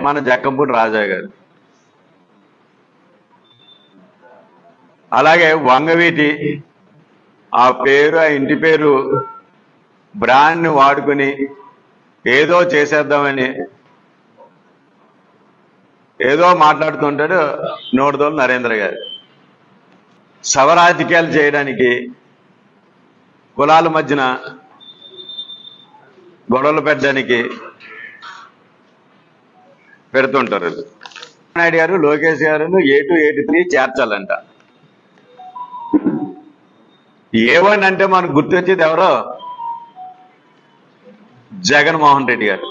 మన జక్కంపూడి రాజా గారు. అలాగే వంగవీటి ఆ పేరు, ఆ ఇంటి పేరు బ్రాండ్ని వాడుకుని ఏదో చేసేద్దామని ఏదో మాట్లాడుతుంటాడు నోడుదోలు నరేంద్ర గారు. శవరాజకీయాలు చేయడానికి, కులాల మధ్యన గొడవలు పెట్టడానికి పెడుతుంటారు. నాయుడు గారు, లోకేష్ గారు A2 A3 చేర్చాలంట. A1 అంటే మనకు గుర్తొచ్చేది ఎవరో? జగన్మోహన్ రెడ్డి గారు.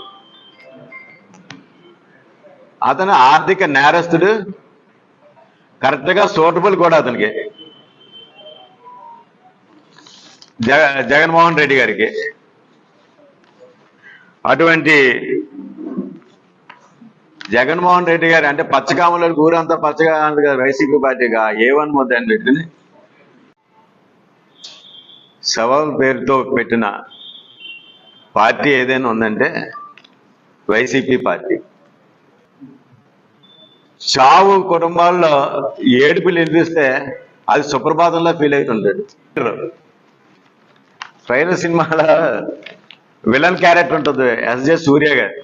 అతను ఆర్థిక నేరస్తుడు, కరెక్ట్గా సూటబుల్ కూడా అతనికి, జగన్మోహన్ రెడ్డి గారికి. అటువంటి జగన్మోహన్ రెడ్డి గారు అంటే పచ్చకామలో ఊరంతా పచ్చగా వైసీపీ పార్టీగా A1 ముద్ద అని పెట్టుకుని సవాల్ పేరుతో పెట్టిన పార్టీ ఏదైనా ఉందంటే వైసీపీ పార్టీ. చావు కుటుంబాల్లో ఏడుపులు వినిపిస్తే అది సుప్రభాతంలో ఫీల్ అవుతుంటాడు. ట్రైలర్ సినిమాలో విలన్ క్యారెక్టర్ ఉంటుంది S.J. సూర్య గారు.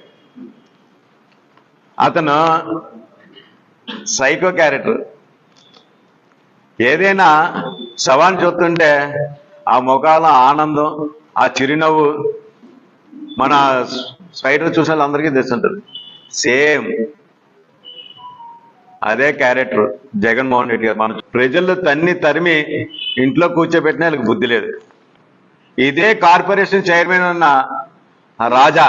అతను సైకో క్యారెక్టర్. ఏదైనా శవాన్ని చూస్తుంటే ఆ ముఖాల ఆనందం, ఆ చిరునవ్వు మన స్పైడర్ చూసిన వాళ్ళందరికీ తెలుస్తుంటుంది. సేమ్ అదే క్యారెక్టర్ జగన్మోహన్ రెడ్డి గారు. మన ప్రజలు తరిమి ఇంట్లో కూర్చోబెట్టినా వాళ్ళకి బుద్ధి లేదు. ఇదే కార్పొరేషన్ చైర్మన్ ఉన్న రాజా,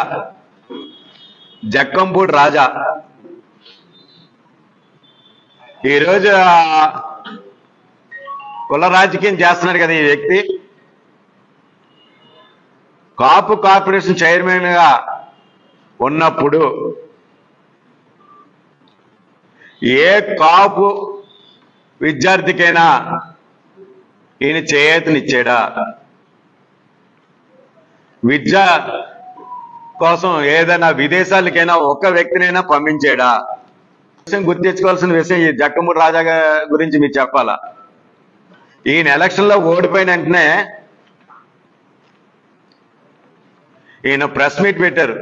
జక్కంపూడి రాజా, ఈరోజు కుల రాజకీయం చేస్తున్నాడు కదా ఈ వ్యక్తి. కాపు కార్పొరేషన్ చైర్మన్ గా ఉన్నప్పుడు ఏ కాపు విద్యార్థికైనా ఈయన చేయూతనిచ్చాడా? విద్య కోసం ఏదైనా విదేశాలకైనా ఒక్క వ్యక్తినైనా పంపించాడా? గుర్తించుకోవాల్సిన విషయం ఈ జక్కంపూడి రాజా గురించి మీరు చెప్పాలా. ఈయన ఎలక్షన్లో ఓడిపోయిన వెంటనే ఈయన ప్రెస్ మీట్ పెట్టారు,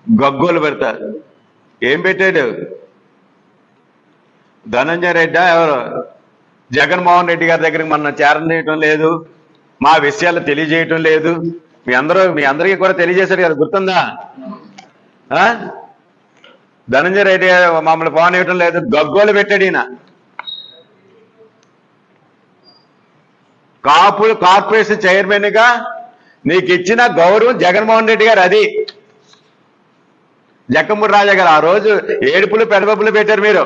గగ్గోలు పెడతారు. ఏం పెట్టాడు? ధనంజయ రెడ్డి ఎవరు జగన్మోహన్ రెడ్డి గారి దగ్గరికి మన చేరనీయటం లేదు, మా విషయాలు తెలియజేయటం లేదు, మీ అందరికీ కూడా తెలియజేశారు కదా, గుర్తుందా? ధనంజయ రెడ్డి మమ్మల్ని పోనివ్వటం లేదు, గగ్గోలు పెట్టాడు ఈయన. కాపు కార్పొరేషన్ చైర్మన్ గా నీకు ఇచ్చిన గౌరవం జగన్మోహన్ రెడ్డి గారు. అది జక్కంపూడి రాజా గారు ఆ రోజు ఏడుపులు పెడబొప్పులు పెట్టారు. మీరు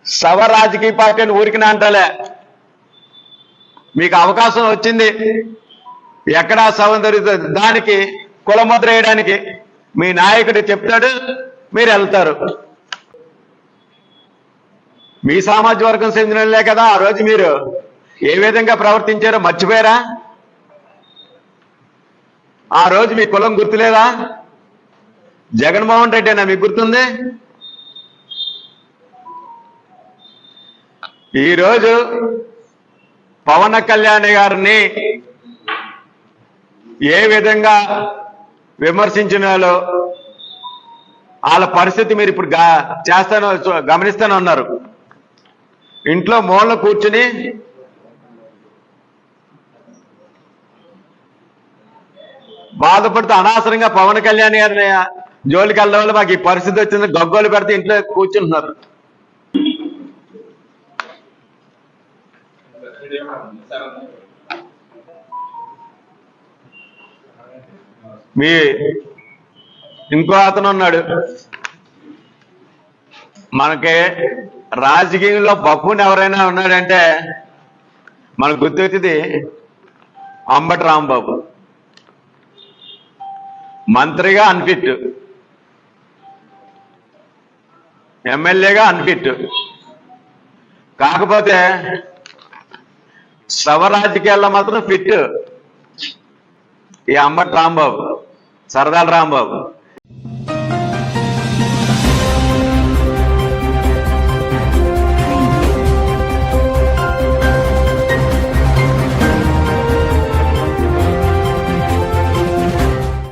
సవ రాజకీయ పార్టీ అని ఊరికి అంటలే, మీకు అవకాశం వచ్చింది. ఎక్కడా సవం జరుగుతుంది, దానికి కులముద్ర వేయడానికి మీ నాయకుడు చెప్తాడు, మీరు వెళ్తారు. మీ సామాజిక వర్గం చెందినలే కదా ఆ రోజు మీరు ఏ విధంగా ప్రవర్తించారో మర్చిపోయారా? ఆ రోజు మీ కులం గుర్తులేదా? జగన్మోహన్ రెడ్డి అయినా మీకు గుర్తుంది? ఈరోజు పవన్ కళ్యాణ్ గారిని ఏ విధంగా విమర్శించినాలో వాళ్ళ పరిస్థితి మీరు ఇప్పుడు గమనిస్తానే ఉన్నారు. ఇంట్లో మూల కూర్చుని బాధపడుతూ అనవసరంగా పవన్ కళ్యాణ్ గారిని జోలికి వెళ్ళడం వల్ల మాకు ఈ పరిస్థితి వచ్చింది, గగ్గోలు పెడితే ఇంట్లో కూర్చుంటున్నారు. మీ ఇంకో అతను ఉన్నాడు, మనకి రాజకీయంలో బప్పుని ఎవరైనా ఉన్నాడంటే మనకు గుర్తొచ్చేది అంబటి రాంబాబు. మంత్రిగా అన్ఫిట్, ఎమ్మెల్యేగా అన్ఫిట్. కాకపోతే సవ రాజకీయాల్లో మాత్రం ఫిట్ ఈ అంబటి రాంబాబు, సరదాల రాంబాబు.